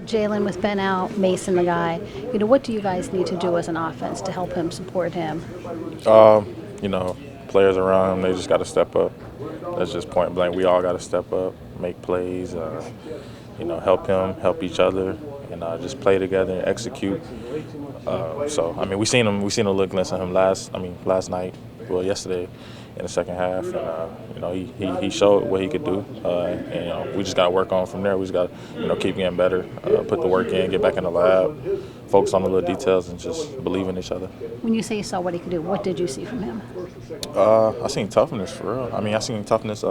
Jaylen with Ben out, Mason the guy. What do you guys need to do as an offense to help him, support him? Players around him, they just got to step up. That's just point blank. We all got to step up, make plays, help him, help each other, and just play together and execute. We seen a little glimpse of him last night, yesterday in the second half, and he showed what he could do, and we just got to work on from there. We just got to keep getting better, put the work in, get back in the lab, focus on the little details, and just believe in each other. When you say you saw what he could do, what did you see from him? I seen toughness for real. I seen toughness.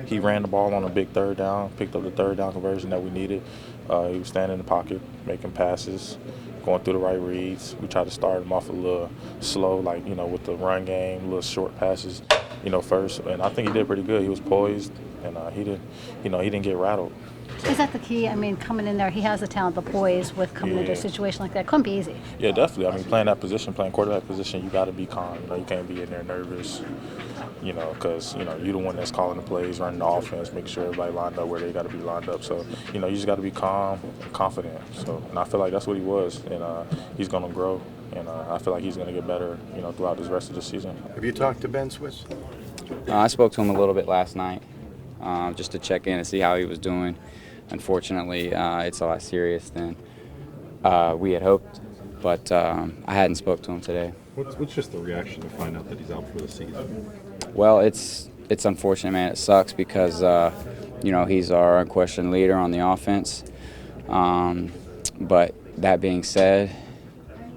He ran the ball on a big third down, picked up the third down conversion that we needed. He was standing in the pocket, making passes, going through the right reads. We tried to start him off a little slow, with the run game, little short passes, first. And I think he did pretty good. He was poised, and he didn't get rattled. Is that the key? Coming in there, he has the talent, the poise with coming into a situation like that. Couldn't be easy. Yeah, definitely. Playing that position, playing quarterback position, you got to be calm. You can't be in there nervous, because, you're the one that's calling the plays, running the offense, making sure everybody lined up where they got to be lined up. So, you just got to be calm and confident. And I feel like that's what he was, and he's going to grow, and I feel like he's going to get better, throughout this rest of the season. Have you talked to Ben Switzer? I spoke to him a little bit last night, just to check in and see how he was doing. Unfortunately, it's a lot serious than we had hoped, but I hadn't spoke to him today. What's just the reaction to find out that he's out for the season? Well, it's unfortunate, man. It sucks because he's our unquestioned leader on the offense. But that being said,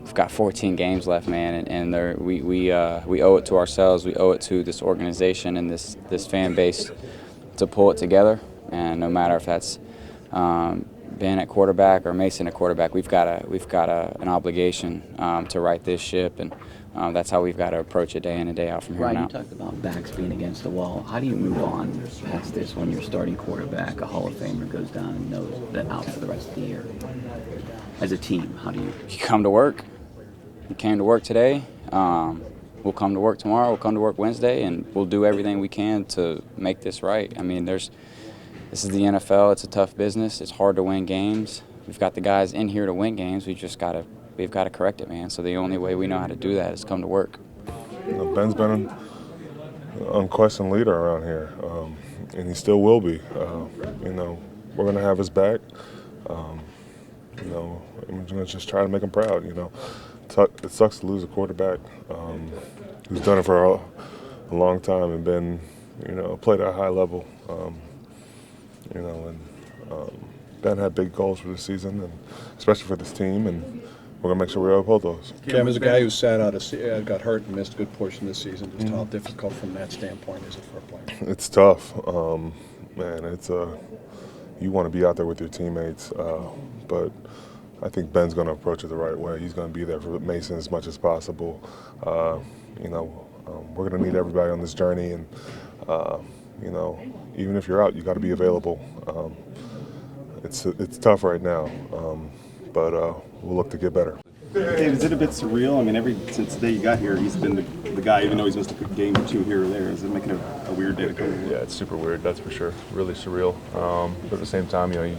we've got 14 games left, man, and we owe it to ourselves. We owe it to this organization and this fan base to pull it together. And no matter if that's Ben at quarterback or Mason at quarterback, we've got an obligation to right this ship, and that's how we've got to approach it day in and day out from here on out. You talked about backs being against the wall. How do you move on past this when your starting quarterback, a Hall of Famer, goes down and knows that out for the rest of the year? As a team, how do you? You come to work. You came to work today. We'll come to work tomorrow. We'll come to work Wednesday, and we'll do everything we can to make this right. This is the NFL. It's a tough business. It's hard to win games. We've got the guys in here to win games. We've got to correct it, man. So the only way we know how to do that is come to work. Ben's been an unquestioned leader around here, and he still will be. We're going to have his back. We're going to just try to make him proud. It sucks to lose a quarterback who's done it for a long time and been, played at a high level. Ben had big goals for this season, and especially for this team, and we're going to make sure we uphold those. Cam, as a guy who sat out, got hurt and missed a good portion of the season, just how difficult from that standpoint is it for a player? It's tough. It's you want to be out there with your teammates, but I think Ben's going to approach it the right way. He's going to be there for Mason as much as possible. We're going to need everybody on this journey, and even if you're out, you got to be available. It's tough right now, but we'll look to get better. Dave, is it a bit surreal? Since the day you got here, he's been the guy, even though he's missed a game or two here or there. Is it making a weird day to come here? Yeah, it's super weird, that's for sure. Really surreal. But at the same time, you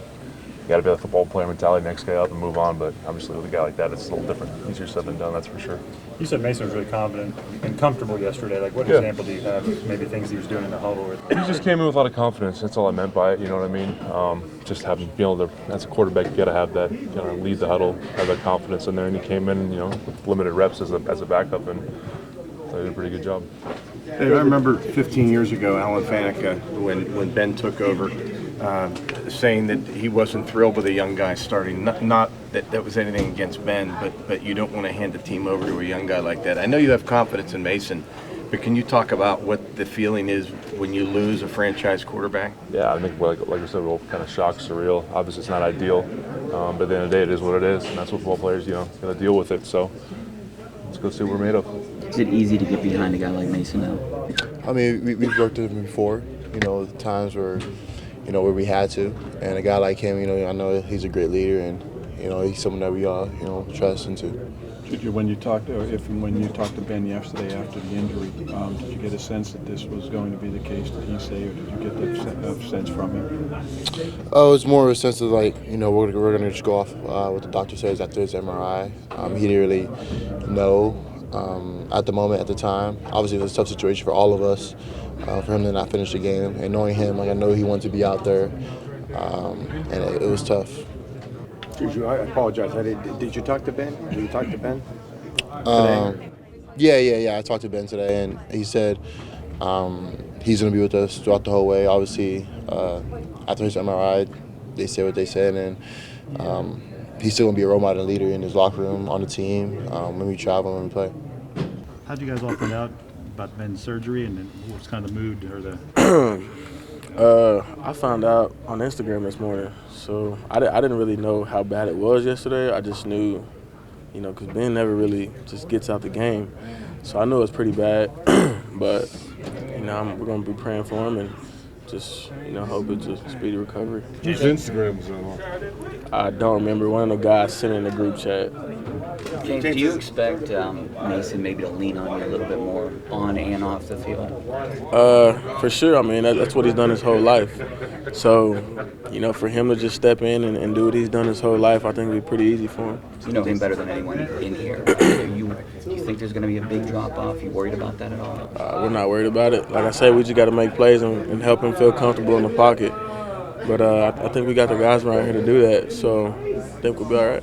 got to be a football player mentality, next guy up and move on. But obviously with a guy like that, it's a little different. Easier said than done, that's for sure. You said Mason was really confident and comfortable yesterday. What example do you have? Maybe things he was doing in the huddle? He just came in with a lot of confidence. That's all I meant by it, you know what I mean? Just being able to, as a quarterback, you got to have that, lead the huddle, have that confidence in there. And he came in, with limited reps as a backup, and he did a pretty good job. Dave, I remember 15 years ago, Alan Faneca, when Ben took over, saying that he wasn't thrilled with a young guy starting. Not that was anything against Ben, but you don't want to hand the team over to a young guy like that. I know you have confidence in Mason, but can you talk about what the feeling is when you lose a franchise quarterback? Yeah, I think, like I said, we're all kind of shocked, surreal. Obviously, it's not ideal, but at the end of the day, it is what it is, and that's what football players, got to deal with it. So let's go see what we're made of. Is it easy to get behind a guy like Mason now? We've worked with him before, times where we had to. And a guy like him, I know he's a great leader, and he's someone that we trust into. JuJu, when you talked to Ben yesterday after the injury, did you get a sense that this was going to be the case? Did he say, or did you get that sense from him? It was more of a sense of we're going to just go off what the doctor says after his MRI. He didn't really know at the moment, at the time. Obviously, it was a tough situation for all of us, for him to not finish the game. And knowing him, I know he wanted to be out there, and it was tough. JuJu, I apologize. Did you talk to Ben? Did you talk to Ben today? Yeah. I talked to Ben today, and he said he's going to be with us throughout the whole way. Obviously, after his MRI, they said what they said, and he's still going to be a role model and leader in his locker room, on the team, when we travel and when we play. How did you guys all find out about Ben's surgery, and then what's kind of the mood or the? I found out on Instagram this morning, so I didn't really know how bad it was yesterday. I just knew, because Ben never really just gets out the game, so I knew it was pretty bad. But we're gonna be praying for him and just hope it's a speedy recovery. Whose Instagram was that on? I don't remember. One of the guys sent in the group chat. James, do you expect Mason maybe to lean on you a little bit more on and off the field? For sure. I mean, that's what he's done his whole life. So, for him to just step in and do what he's done his whole life, I think it'd be pretty easy for him. You know him better than anyone in here. Do you think there's going to be a big drop-off? You worried about that at all? We're not worried about it. Like I said, we just got to make plays and help him feel comfortable in the pocket. But I think we got the guys around here to do that, so I think we'll be all right.